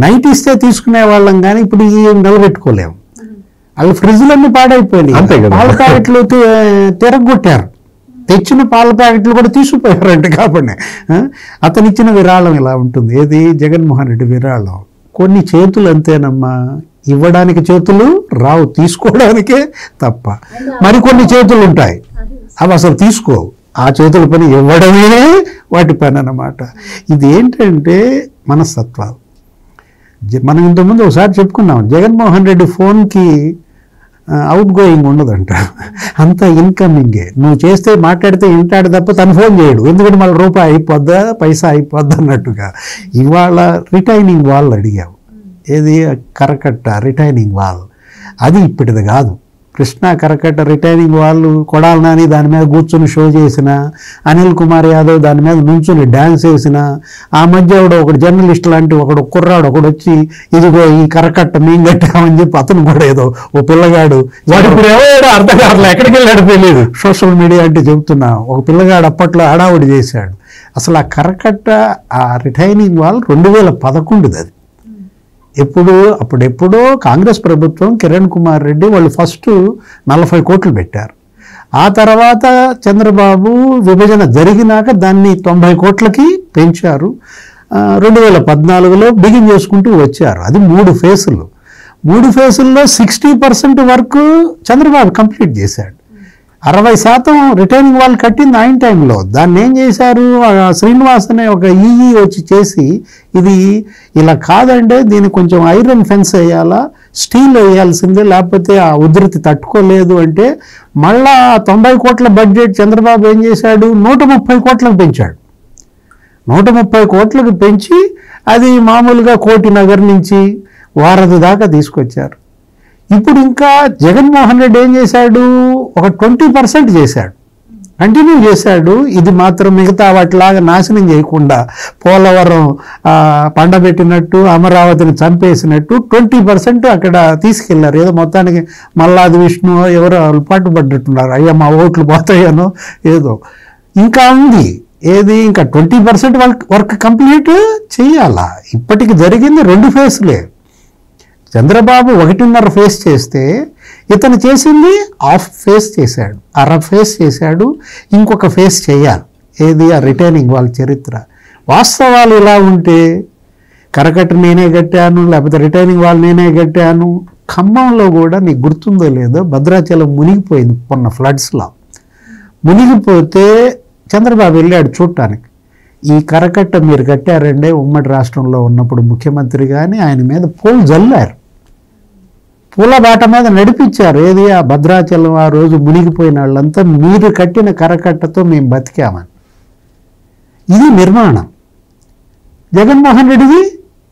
నైట్ ఇస్తే తీసుకునే వాళ్ళం కానీ ఇప్పుడు నిలబెట్టుకోలేము. అవి ఫ్రిడ్జ్లన్నీ పాడైపోయినాయి, అంతే కదా. పాల ప్యాకెట్లు తిరగొట్టారు, తెచ్చిన పాల ప్యాకెట్లు కూడా తీసుకుపోయారంట. కాబట్టి అతను ఇచ్చిన విరాళం ఇలా ఉంటుంది. ఏది జగన్మోహన్ రెడ్డి విరాళం. కొన్ని చేతులు అంతేనమ్మా, ఇవ్వడానికి చేతులు రావు, తీసుకోవడానికే తప్ప. మరికొన్ని చేతులు ఉంటాయి, అవి అసలు తీసుకోవు. ఆ చేతుల పని ఇవ్వడమే వాటి పని అన్నమాట. ఇది ఏంటంటే మనస్తత్వాలు. మనం ఇంతకుముందు ఒకసారి చెప్పుకున్నాం, జగన్మోహన్ రెడ్డి ఫోన్కి అవుట్ గోయింగ్ ఉండదంట, అంతా ఇన్కమింగే. నువ్వు చేస్తే మాట్లాడితే వింటాడు తప్ప తను ఫోన్ చేయడు, ఎందుకంటే మళ్ళీ రూపాయి అయిపోద్దా పైసా అయిపోద్దా అన్నట్టుగా. ఇవాళ రిటైనింగ్ వాల్ అడిగావు, ఏది కరకట్ట రిటైనింగ్ వాల్, అది ఇప్పటిది కాదు. కృష్ణా కరకట్ట రిటైనింగ్ వాళ్ళు కొడాలి నాని దాని మీద కూర్చొని షో చేసిన, అనిల్ కుమార్ యాదవ్ దాని మీద నుంచుని డ్యాన్స్ వేసిన, ఆ మధ్య ఒకడు జర్నలిస్ట్ లాంటి ఒకడు కుర్రాడు ఒకడు వచ్చి ఇదిగో ఈ కరకట్ట మేము కట్టామని చెప్పి అతను కూడా ఏదో ఓ పిల్లగాడు, వాడు ఇప్పుడు ఎవరు అర్థం కావట్లేదు, ఎక్కడికి వెళ్ళాడు తెలియదు. సోషల్ మీడియా అంటే చెబుతున్నా, ఒక పిల్లగాడు అప్పట్లో హడావుడి చేశాడు. అసలు ఆ కరకట్ట ఆ రిటైనింగ్ వాల్ 2011 అది. అప్పుడెప్పుడో కాంగ్రెస్ ప్రభుత్వం కిరణ్ కుమార్ రెడ్డి వాళ్ళు ఫస్ట్ 40 కోట్లు పెట్టారు. ఆ తర్వాత చంద్రబాబు విభజన జరిగినాక దాన్ని 90 కోట్లకి పెంచారు. 2014లో బిగిన్ చేసుకుంటూ వచ్చారు. అది 3 ఫేసులు. 3 ఫేసుల్లో 60% వరకు చంద్రబాబు కంప్లీట్ చేశాడు. 60% రిటైనింగ్ వాళ్ళు కట్టింది ఆయన టైంలో. దాన్ని ఏం చేశారు, శ్రీనివాస్ అనే ఒక ఈఈ వచ్చి చేసి, ఇది ఇలా కాదంటే దీనికి కొంచెం ఐరన్ ఫెన్స్ వేయాలా, స్టీల్ వేయాల్సిందే, లేకపోతే ఆ ఉధృతి తట్టుకోలేదు అంటే మళ్ళా 90 కోట్ల బడ్జెట్ చంద్రబాబు ఏం చేశాడు, 130 కోట్లకు పెంచాడు. 130 కోట్లకు పెంచి అది మామూలుగా కోటినగర్ నుంచి వారధి దాకా తీసుకొచ్చారు. ఇప్పుడు ఇంకా జగన్మోహన్ రెడ్డి ఏం చేశాడు, ఒక 20% చేశాడు, కంటిన్యూ చేశాడు. ఇది మాత్రం మిగతా వాటిలాగా నాశనం చేయకుండా పోలవరం పండబెట్టినట్టు, అమరావతిని చంపేసినట్టు 20% అక్కడ తీసుకెళ్లారు. ఏదో మొత్తానికి మల్లాది విష్ణు ఎవరో పాటుపడ్డట్టున్నారు, అయ్యా మా ఓట్లు పోతాయనో ఏదో. ఇంకా ఉంది ఏది, ఇంకా 20% వర్క్ కంప్లీట్ చేయాలా. ఇప్పటికి జరిగింది 2 ఫేజ్లే. చంద్రబాబు 1.5 ఫేజ్ చేస్తే ఇతను చేసింది హాఫ్ ఫేజ్ చేశాడు, అర ఫేజ్ చేశాడు. ఇంకొక ఫేజ్ చేయాలి. ఏది, ఆ రిటైనింగ్ వాళ్ళ చరిత్ర. వాస్తవాలు ఇలా ఉంటే కరకట్ట నేనే కట్టాను, లేకపోతే రిటైనింగ్ వాళ్ళు నేనే కట్టాను. ఖమ్మంలో కూడా నీకు గుర్తుందో లేదో భద్రాచలం మునిగిపోయింది మొన్న ఫ్లడ్స్లో. మునిగిపోతే చంద్రబాబు వెళ్ళాడు చూడటానికి. ఈ కరకట్ట మీరు కట్టారంటే ఉమ్మడి రాష్ట్రంలో ఉన్నప్పుడు ముఖ్యమంత్రి కానీ ఆయన మీద పూలు జల్లారు, పూల బాట మీద నడిపించారు. ఏది, ఆ భద్రాచలం ఆ రోజు మునిగిపోయిన వాళ్ళంతా మీరు కట్టిన కరకట్టతో మేము బతికామని. ఇది నిర్మాణం. జగన్మోహన్ రెడ్డిది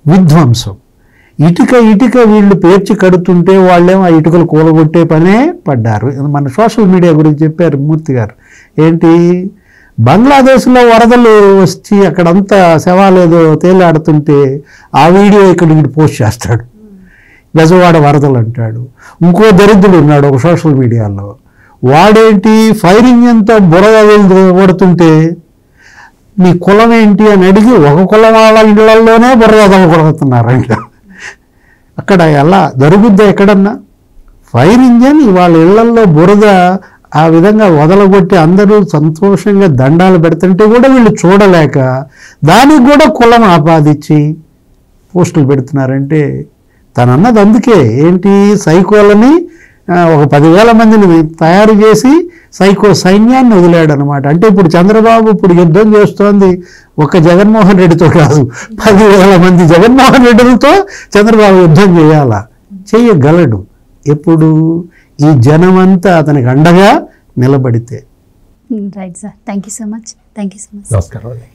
విధ్వంసం. ఇటుక వీళ్ళు పేర్చి కడుతుంటే వాళ్ళేమో ఆ ఇటుకలు కూలగొట్టే పనే పడ్డారు. మన సోషల్ మీడియా గురించి చెప్పారు మూర్తి గారు. ఏంటి, బంగ్లాదేశ్లో వరదలు వచ్చి అక్కడంతా శవాలు ఏదో తేలాడుతుంటే ఆ వీడియో ఇక్కడ పోస్ట్ చేస్తాడు, బెజవాడ వరదలు అంటాడు. ఇంకో దరిద్రుడు ఉన్నాడు ఒక సోషల్ మీడియాలో, వాడేంటి ఫైర్ ఇంజిన్తో బురద కొడుతుంటే మీ కులం ఏంటి అని అడిగి ఒక కులం వాళ్ళ ఇళ్లలోనే బురద కొడుతున్నారంట. అక్కడ ఎలా జరుగుద్దా ఎక్కడన్నా? ఫైర్ ఇంజిన్ ఇవాళ ఇళ్లల్లో బురద ఆ విధంగా వదలగొట్టి అందరూ సంతోషంగా దండాలు పెడుతుంటే కూడా వీళ్ళు చూడలేక దానికి కూడా కులం ఆపాదించి పోస్టులు పెడుతున్నారంటే తను అన్నది అందుకే. ఏంటి, సైకోలని ఒక 10,000 మందిని తయారు చేసి సైకో సైన్యాన్ని వదిలాడు అనమాట. అంటే ఇప్పుడు చంద్రబాబు ఇప్పుడు యుద్ధం చేస్తోంది ఒక జగన్మోహన్ రెడ్డితో కాదు, 10,000 మంది జగన్మోహన్ రెడ్డిలతో చంద్రబాబు యుద్ధం చేయాలా, చేయగలడు ఎప్పుడు, ఈ జనమంతా అతనికి అండగా నిలబడితే. Right sir, thank you so much. నమస్కారం.